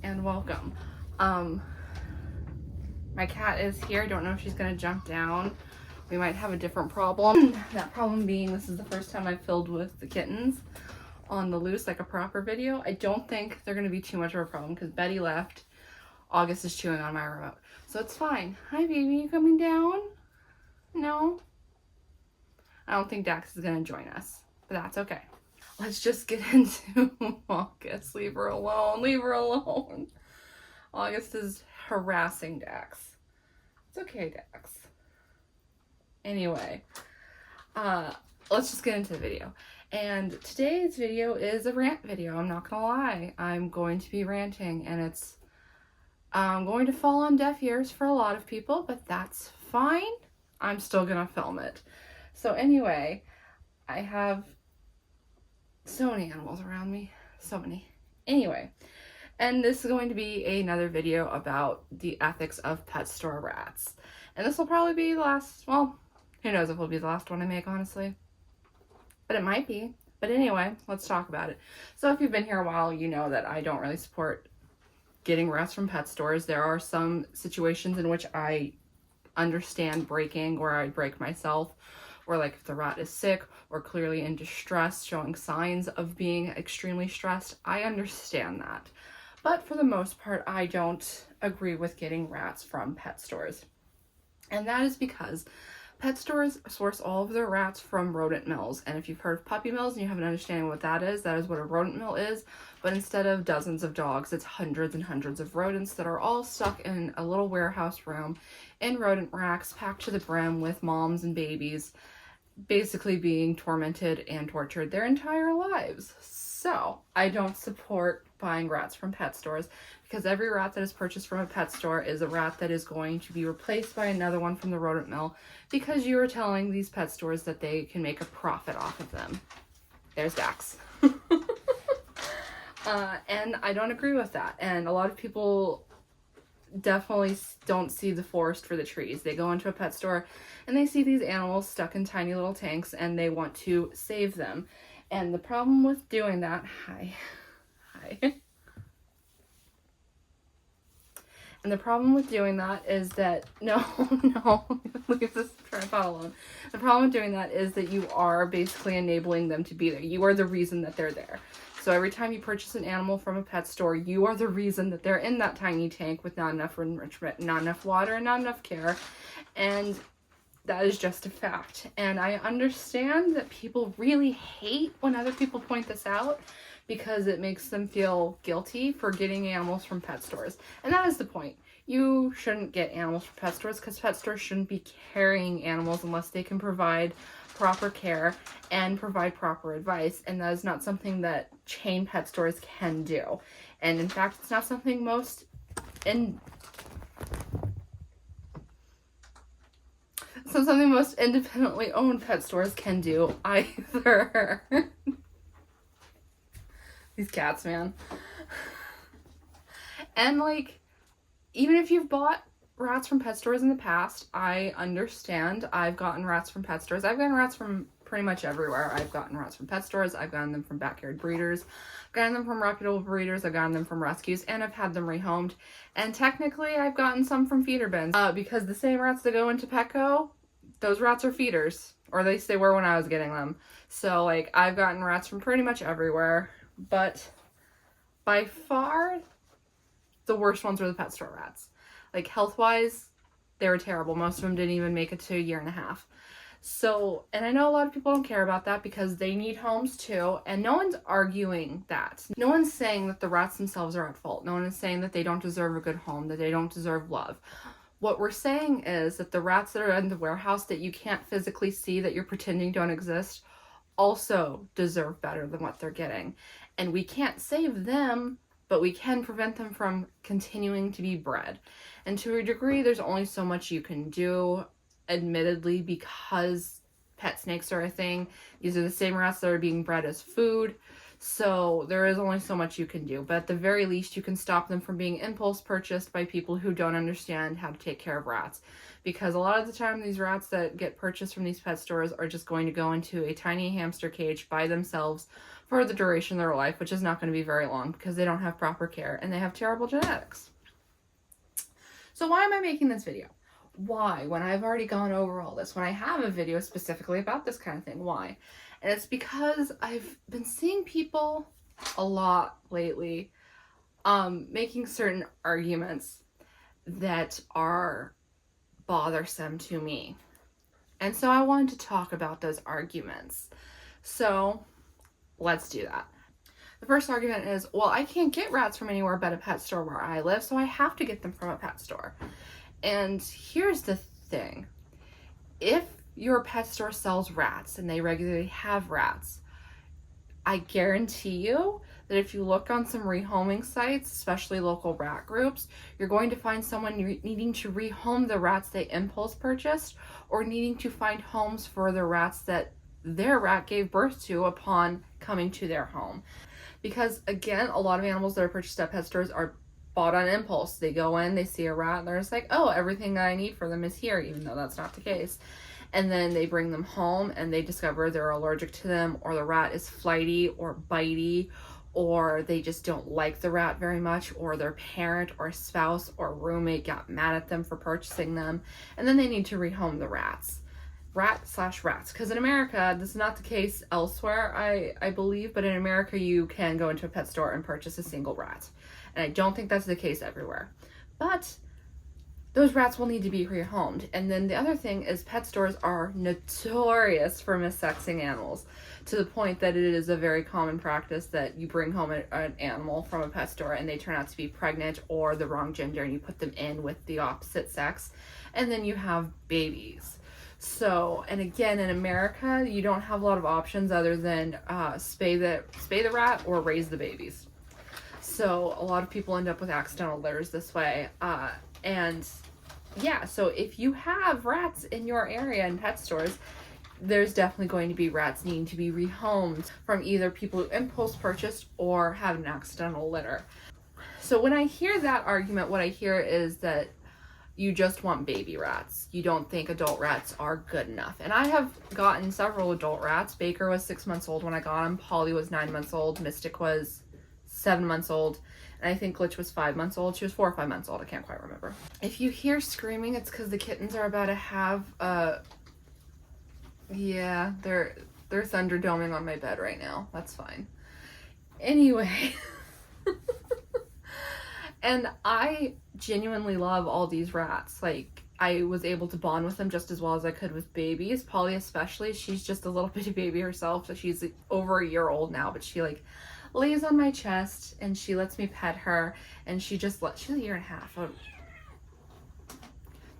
and welcome. My cat is here. I don't know if she's gonna jump down. We might have a different problem. That problem being this is the first time I've filmed with the kittens on the loose, like a proper video. I don't think they're gonna be too much of a problem because Betty left. August is chewing on my remote. So it's fine. Hi baby, you coming down? No? I don't think Dax is gonna join us, but that's okay. Let's just get into August. Leave her alone. Leave her alone. August is harassing Dax. It's okay, Dax. Anyway, let's just get into the video. And today's video is a rant video. I'm not gonna lie. I'm going to be ranting, and it's going to fall on deaf ears for a lot of people, but that's fine. I'm still gonna film it. So anyway, I have so many animals around me. So many. Anyway, and this is going to be another video about the ethics of pet store rats. And this will probably be the last, well, who knows if it'll be the last one I make, honestly. But it might be. But anyway, let's talk about it. So if you've been here a while, you know that I don't really support getting rats from pet stores. There are some situations in which I understand breaking, or I break myself, or like if the rat is sick or clearly in distress, showing signs of being extremely stressed. I understand that. But for the most part, I don't agree with getting rats from pet stores. And that is because pet stores source all of their rats from rodent mills. And if you've heard of puppy mills and you have an understanding of what that is what a rodent mill is. But instead of dozens of dogs, it's hundreds and hundreds of rodents that are all stuck in a little warehouse room in rodent racks packed to the brim with moms and babies basically being tormented and tortured their entire lives. So I don't support buying rats from pet stores, because every rat that is purchased from a pet store is a rat that is going to be replaced by another one from the rodent mill, because you are telling these pet stores that they can make a profit off of them. There's Dax. And I don't agree with that. And a lot of people definitely don't see the forest for the trees. They go into a pet store and they see these animals stuck in tiny little tanks and they want to save them. And the problem with doing that, hi. And the problem with doing that is that, no, leave this tripod alone. The problem with doing that is that you are basically enabling them to be there. You are the reason that they're there. So every time you purchase an animal from a pet store, you are the reason that they're in that tiny tank with not enough enrichment, not enough water, and not enough care. And that is just a fact. And I understand that people really hate when other people point this out, because it makes them feel guilty for getting animals from pet stores. And that is the point. You shouldn't get animals from pet stores, because pet stores shouldn't be carrying animals unless they can provide proper care and provide proper advice. And that is not something that chain pet stores can do. And in fact, it's not something most independently owned pet stores can do either. These cats, man. And like, even if you've bought rats from pet stores in the past, I understand. I've gotten rats from pet stores. I've gotten rats from pretty much everywhere. I've gotten rats from pet stores. I've gotten them from backyard breeders. I've gotten them from reputable breeders. I've gotten them from rescues, and I've had them rehomed. And technically, I've gotten some from feeder bins, because the same rats that go into Petco, those rats are feeders, or at least they were when I was getting them. So like, I've gotten rats from pretty much everywhere, but by far the worst ones were the pet store rats. Like, health-wise, they were terrible. Most of them didn't even make it to a year and a half. So, and I know a lot of people don't care about that because they need homes too, and no one's arguing that. No one's saying that the rats themselves are at fault. No one is saying that they don't deserve a good home, that they don't deserve love. What we're saying is that the rats that are in the warehouse that you can't physically see, that you're pretending don't exist, also deserve better than what they're getting. And we can't save them, but we can prevent them from continuing to be bred. And to a degree, there's only so much you can do, admittedly, because pet snakes are a thing. These are the same rats that are being bred as food. So there is only so much you can do. But at the very least, you can stop them from being impulse purchased by people who don't understand how to take care of rats. Because a lot of the time, these rats that get purchased from these pet stores are just going to go into a tiny hamster cage by themselves for the duration of their life, which is not going to be very long because they don't have proper care and they have terrible genetics. So why am I making this video? Why? When I've already gone over all this, when I have a video specifically about this kind of thing, why? And it's because I've been seeing people a lot lately making certain arguments that are bothersome to me. And so I wanted to talk about those arguments. So let's do that. The first argument is, well, I can't get rats from anywhere but a pet store where I live, so I have to get them from a pet store. And here's the thing. If your pet store sells rats and they regularly have rats, I guarantee you that if you look on some rehoming sites, especially local rat groups, you're going to find someone needing to rehome the rats they impulse purchased or needing to find homes for the rats that their rat gave birth to upon coming to their home. Because again, a lot of animals that are purchased at pet stores are bought on impulse. They go in, they see a rat, and they're just like, oh, everything that I need for them is here, even though that's not the case. And then they bring them home and they discover they're allergic to them, or the rat is flighty or bitey, or they just don't like the rat very much, or their parent or spouse or roommate got mad at them for purchasing them, and then they need to rehome the rats. Rat/rats. Because in America, this is not the case elsewhere, I believe, but in America you can go into a pet store and purchase a single rat. And I don't think that's the case everywhere. But those rats will need to be rehomed. And then the other thing is pet stores are notorious for missexing animals, to the point that it is a very common practice that you bring home an animal from a pet store and they turn out to be pregnant or the wrong gender, and you put them in with the opposite sex, and then you have babies. So, and again, in America, you don't have a lot of options other than spay the rat or raise the babies. So a lot of people end up with accidental litters this way. And yeah, so if you have rats in your area in pet stores, there's definitely going to be rats needing to be rehomed from either people who impulse purchased or have an accidental litter. So when I hear that argument, what I hear is that you just want baby rats. You don't think adult rats are good enough. And I have gotten several adult rats. Baker was 6 months old when I got him. Polly was 9 months old. Mystic was 7 months old. And I think Glitch was 5 months old. She was 4 or 5 months old. I can't quite remember. If you hear screaming, it's because the kittens are about to have yeah, they're thunderdoming on my bed right now. That's fine. Anyway. And I genuinely love all these rats. Like, I was able to bond with them just as well as I could with babies. Polly especially, she's just a little bitty baby herself. So she's over a year old now, but she like lays on my chest and she lets me pet her, and she's a year and a half.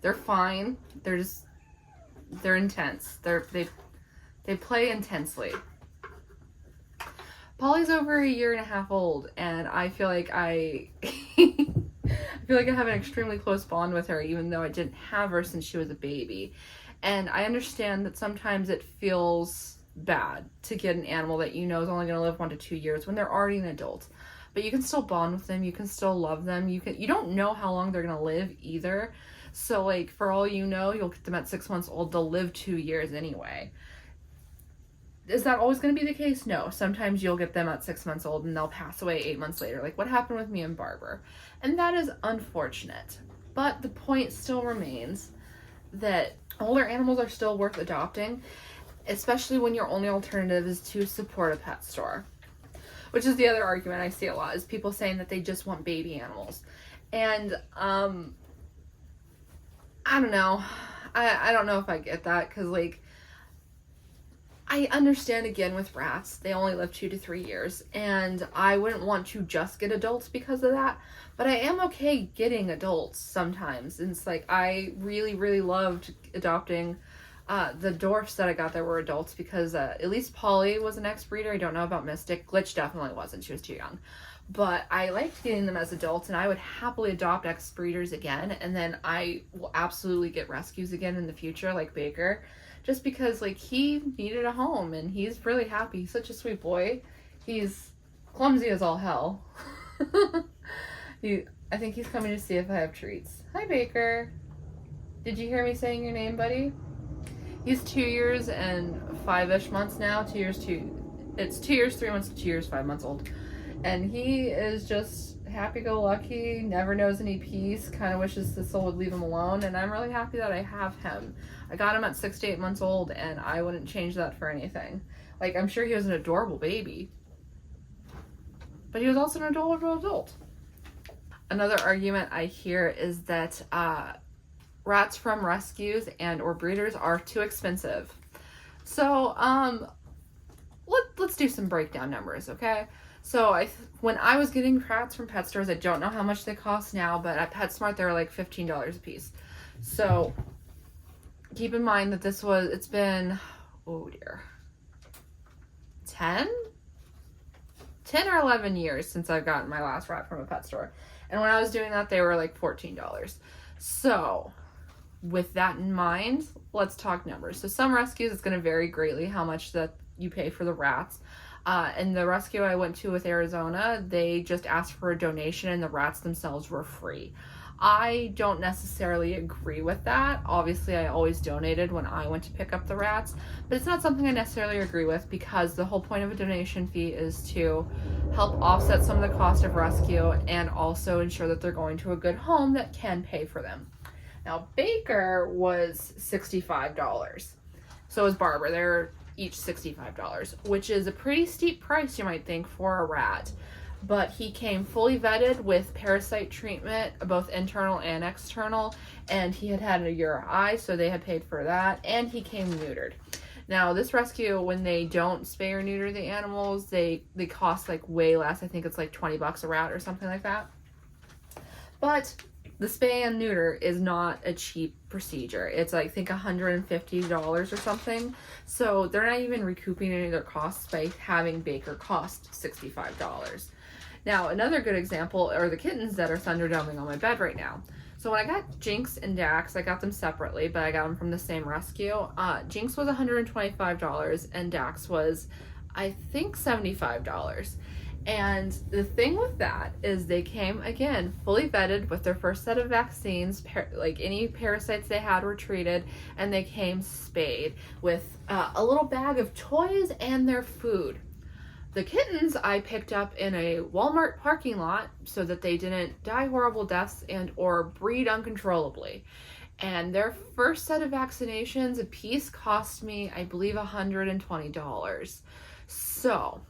They're fine. They're intense. They play intensely. Polly's over a year and a half old, and I feel like I have an extremely close bond with her, even though I didn't have her since she was a baby. And I understand that sometimes it feels bad to get an animal that you know is only going to live 1 to 2 years when they're already an adult. But you can still bond with them, you can still love them, you don't know how long they're going to live either. So like, for all you know, you'll get them at 6 months old, they'll live 2 years anyway. Is that always going to be the case? No. Sometimes you'll get them at 6 months old and they'll pass away 8 months later, like what happened with me and Barber. And that is unfortunate. But the point still remains that older animals are still worth adopting, especially when your only alternative is to support a pet store. Which is the other argument I see a lot, is people saying that they just want baby animals. And, I don't know. I don't know if I get that, because, like, I understand, again, with rats, they only live 2 to 3 years, and I wouldn't want to just get adults because of that, but I am okay getting adults sometimes. And it's like, I really, really loved adopting the dwarfs that I got that were adults, because at least Polly was an ex-breeder. I don't know about Mystic. Glitch definitely wasn't. She was too young. But I liked getting them as adults, and I would happily adopt ex-breeders again, and then I will absolutely get rescues again in the future, like Baker. Just because, like, he needed a home, and he's really happy. He's such a sweet boy. He's clumsy as all hell. I think he's coming to see if I have treats. Hi, Baker. Did you hear me saying your name, buddy? He's 2 years and 5-ish months now. 2 years, It's 2 years, 3 months, 2 years, 5 months old. And he is just happy-go-lucky, never knows any peace, kind of wishes the soul would leave him alone, and I'm really happy that I have him. I got him at 6 to 8 months old, and I wouldn't change that for anything. Like, I'm sure he was an adorable baby, but he was also an adorable adult. Another argument I hear is that rats from rescues and or breeders are too expensive. So, let's do some breakdown numbers, okay? So when I was getting rats from pet stores, I don't know how much they cost now, but at PetSmart they were like $15 a piece. So keep in mind that it's been, oh dear, 10 or 11 years since I've gotten my last rat from a pet store. And when I was doing that, they were like $14. So with that in mind, let's talk numbers. So some rescues, it's going to vary greatly how much that you pay for the rats. And the rescue I went to with Arizona, they just asked for a donation and the rats themselves were free. I don't necessarily agree with that. Obviously, I always donated when I went to pick up the rats, but it's not something I necessarily agree with because the whole point of a donation fee is to help offset some of the cost of rescue and also ensure that they're going to a good home that can pay for them. Now, Baker was $65. So was Barber. They're each $65, which is a pretty steep price, you might think, for a rat. But he came fully vetted with parasite treatment, both internal and external, and he had a URI, so they had paid for that, and he came neutered. Now, this rescue, when they don't spay or neuter the animals, they cost like way less. I think it's like $20 a rat or something like that. But the spay and neuter is not a cheap procedure. It's like, I think $150 or something. So they're not even recouping any of their costs by having Baker cost $65. Now, another good example are the kittens that are thunderduming on my bed right now. So when I got Jinx and Dax, I got them separately, but I got them from the same rescue. Jinx was $125 and Dax was, I think, $75. And the thing with that is they came, again, fully vetted with their first set of vaccines, like any parasites they had were treated, and they came spayed with a little bag of toys and their food. The kittens I picked up in a Walmart parking lot so that they didn't die horrible deaths and or breed uncontrollably. And their first set of vaccinations a piece cost me, I believe, $120. So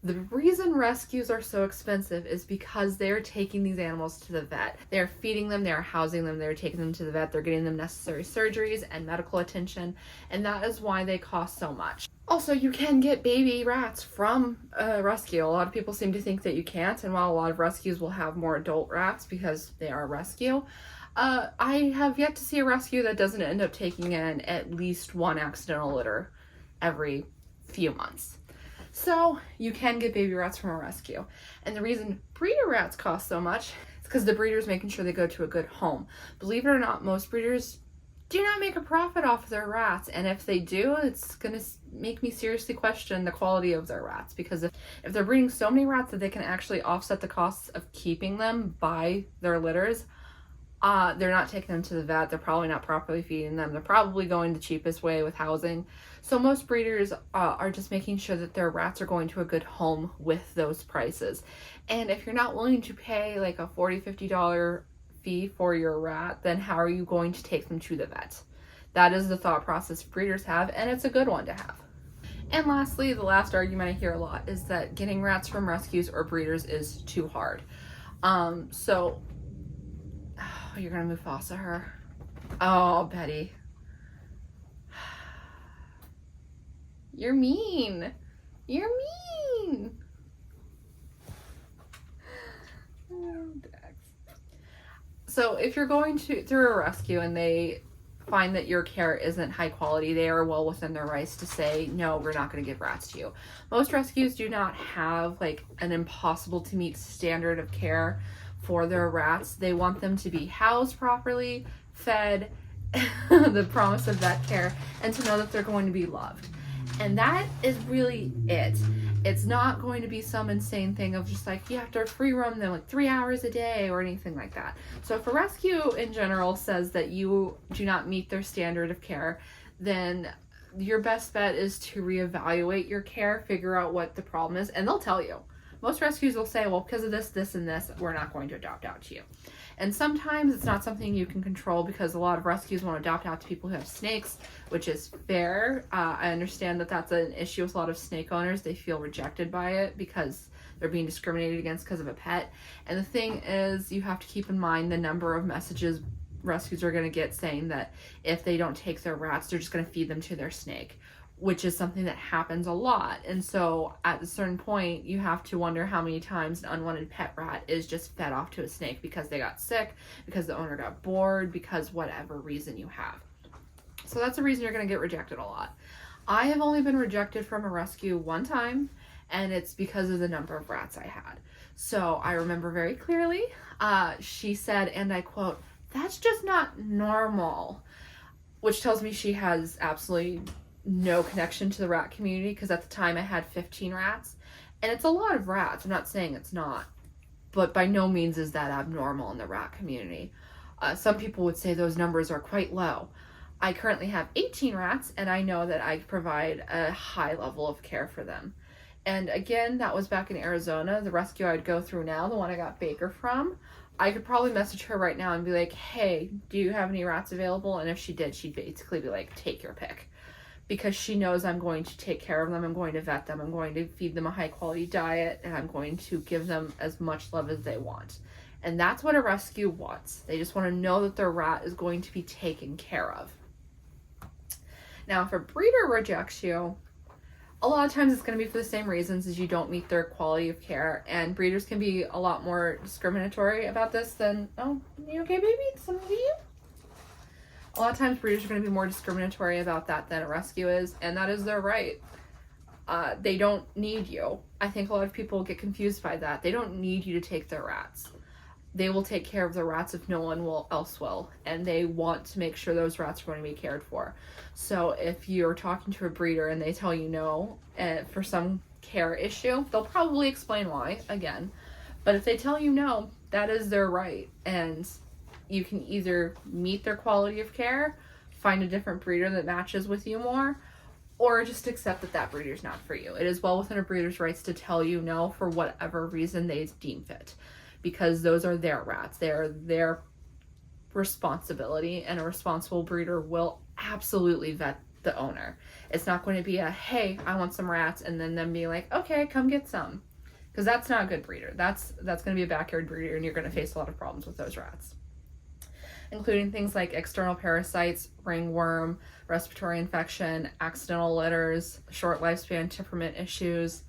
the reason rescues are so expensive is because they're taking these animals to the vet. They're feeding them, they're housing them, they're taking them to the vet, they're getting them necessary surgeries and medical attention, and that is why they cost so much. Also, you can get baby rats from a rescue. A lot of people seem to think that you can't, and while a lot of rescues will have more adult rats because they are a rescue, I have yet to see a rescue that doesn't end up taking in at least one accidental litter every few months. So you can get baby rats from a rescue. And the reason breeder rats cost so much is because the breeder's making sure they go to a good home. Believe it or not, most breeders do not make a profit off of their rats. And if they do, it's going to make me seriously question the quality of their rats. Because if they're breeding so many rats that they can actually offset the costs of keeping them by their litters, they're not taking them to the vet. They're probably not properly feeding them. They're probably going the cheapest way with housing. So most breeders are just making sure that their rats are going to a good home with those prices. And if you're not willing to pay like a $40, $50 fee for your rat, then how are you going to take them to the vet? That is the thought process breeders have, and it's a good one to have. And lastly, the last argument I hear a lot is that getting rats from rescues or breeders is too hard. So you're gonna Mufasa her. Oh, Betty. You're mean. You're mean. Oh, Dex. So if you're going through a rescue and they find that your care isn't high quality, they are well within their rights to say, no, we're not going to give rats to you. Most rescues do not have like an impossible to meet standard of care for their rats. They want them to be housed properly, fed, the promise of vet care, and to know that they're going to be loved. And that is really it. It's not going to be some insane thing of just like, you have to free roam them like 3 hours a day or anything like that. So if a rescue in general says that you do not meet their standard of care, then your best bet is to reevaluate your care, figure out what the problem is, and they'll tell you. Most rescues will say, well, because of this, this, and this, we're not going to adopt out to you. And sometimes it's not something you can control, because a lot of rescues want to adopt out to people who have snakes, which is fair. I understand that that's an issue with a lot of snake owners. They feel rejected by it because they're being discriminated against because of a pet. And the thing is, you have to keep in mind the number of messages rescues are going to get saying that if they don't take their rats, they're just going to feed them to their snake, which is something that happens a lot. And so at a certain point, you have to wonder how many times an unwanted pet rat is just fed off to a snake because they got sick, because the owner got bored, because whatever reason you have. So that's the reason you're going to get rejected a lot. I have only been rejected from a rescue one time, and it's because of the number of rats I had. So I remember very clearly, she said, and I quote, "That's just not normal," which tells me she has absolutely no connection to the rat community, because at the time I had 15 rats, and it's a lot of rats. I'm not saying it's not, but by no means is that abnormal in the rat community. Some people would say those numbers are quite low. I currently have 18 rats, and I know that I provide a high level of care for them. And again, that was back in Arizona. The rescue I'd go through now, the one I got Baker from, I could probably message her right now and be like, hey, do you have any rats available? And if she did, she'd basically be like, take your pick. Because she knows I'm going to take care of them, I'm going to vet them, I'm going to feed them a high quality diet, and I'm going to give them as much love as they want. And that's what a rescue wants. They just want to know that their rat is going to be taken care of. Now, if a breeder rejects you, a lot of times it's going to be for the same reasons, as you don't meet their quality of care, and breeders can be a lot more discriminatory about this than, oh, you okay, baby? Something to you? A lot of times breeders are going to be more discriminatory about that than a rescue is, and that is their right. They don't need you. I think a lot of people get confused by that. They don't need you to take their rats. They will take care of the rats if no one else will, and they want to make sure those rats are going to be cared for. So if you're talking to a breeder and they tell you no for some care issue, they'll probably explain why, again. But if they tell you no, that is their right, and you can either meet their quality of care, find a different breeder that matches with you more, or just accept that that breeder's not for you. It is well within a breeder's rights to tell you no for whatever reason they deem fit, because those are their rats. They are their responsibility, and a responsible breeder will absolutely vet the owner. It's not going to be a, hey, I want some rats, and then them being like, okay, come get some. Because that's not a good breeder. That's going to be a backyard breeder, and you're going to face a lot of problems with those rats, including things like external parasites, ringworm, respiratory infection, accidental litters, short lifespan temperament issues,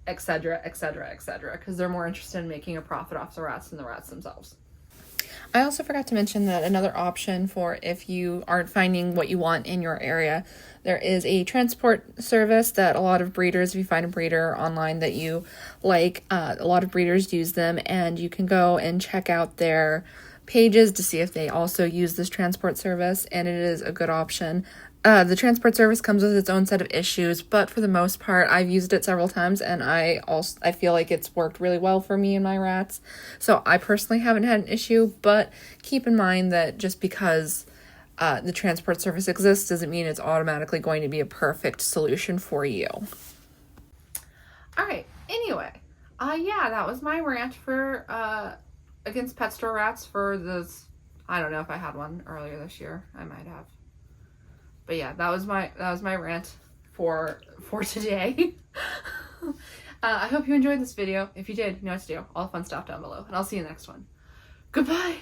etc., etc., etc., because they're more interested in making a profit off the rats than the rats themselves. I also forgot to mention that another option for if you aren't finding what you want in your area, there is a transport service that a lot of breeders, if you find a breeder online that you like, a lot of breeders use them, and you can go and check out their pages to see if they also use this transport service, and it is a good option. The transport service comes with its own set of issues, but for the most part, I've used it several times, and I feel like it's worked really well for me and my rats. So I personally haven't had an issue, but keep in mind that just because the transport service exists doesn't mean it's automatically going to be a perfect solution for you. All right. Anyway, yeah, that was my rant for against pet store rats for this. I don't know if I had one earlier this year. I might have. But yeah, that was my rant for today. I hope you enjoyed this video. If you did, you know what to do. All the fun stuff down below. And I'll see you in the next one. Goodbye!